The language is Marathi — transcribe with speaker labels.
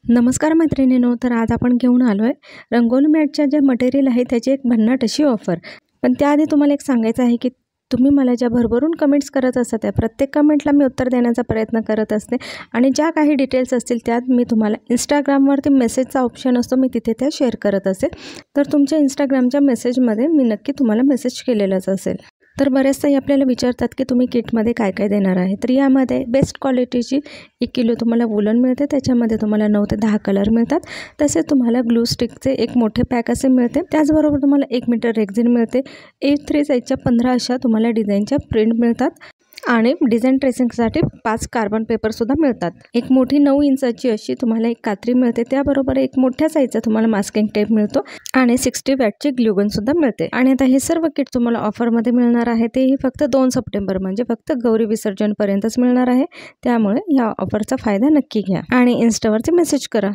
Speaker 1: नमस्कार मैत्रिणींनो, तर आज आपण घेऊन आलो आहे रंगोली मॅटच्या जे मटेरियल आहे त्याची एक भन्नाट अशी ऑफर। पण त्याआधी तुम्हाला एक सांगायचं आहे की तुम्ही मला ज्या भरभरून कमेंट्स करत असता त्या प्रत्येक कमेंटला मी उत्तर देण्याचा प्रयत्न करत असते आणि ज्या काही डिटेल्स असतील त्यात मी तुम्हाला इंस्टाग्रामवरती मेसेजचा ऑप्शन असतो, मी तिथे त्या शेअर करत असते। तर तुमच्या इंस्टाग्रामच्या मेसेजमध्ये मी नक्की तुम्हाला मेसेज केलेलाच असेल। तर बरेचसे आपल्याला विचारतात की तुम्ही किटमध्ये काय काय देणार आहे। तर यामध्ये बेस्ट क्वालिटीची 1 किलो तुम्हाला वूलन मिळते, त्याच्यामध्ये तुम्हाला 9 ते 10 कलर मिळतात। तसेच तुम्हाला ग्लू स्टिकचे एक मोठे पॅक असे मिळते, त्याचबरोबर तुम्हाला 1 मीटर रेक्झिन मिळते, A3 साईजच्या 15 अशा तुम्हाला डिझाईनच्या प्रिंट मिळतात आणि डिझाईन ट्रेसिंगसाठी 5 कार्बन पेपरसुद्धा मिळतात। एक मोठी 9 इंचाची अशी तुम्हाला एक कात्री मिळते, त्याबरोबर एक मोठ्या साईजचा तुम्हाला मास्किंग टेप मिळतो आणि 60 वॅटची ग्लूगनसुद्धा मिळते। आणि आता हे सर्व किट तुम्हाला ऑफरमध्ये मिळणार आहे, तेही फक्त 2 सप्टेंबर म्हणजे फक्त गौरी विसर्जनपर्यंतच मिळणार आहे। त्यामुळे या ऑफरचा फायदा नक्की घ्या आणि इन्स्टावरती मेसेज करा।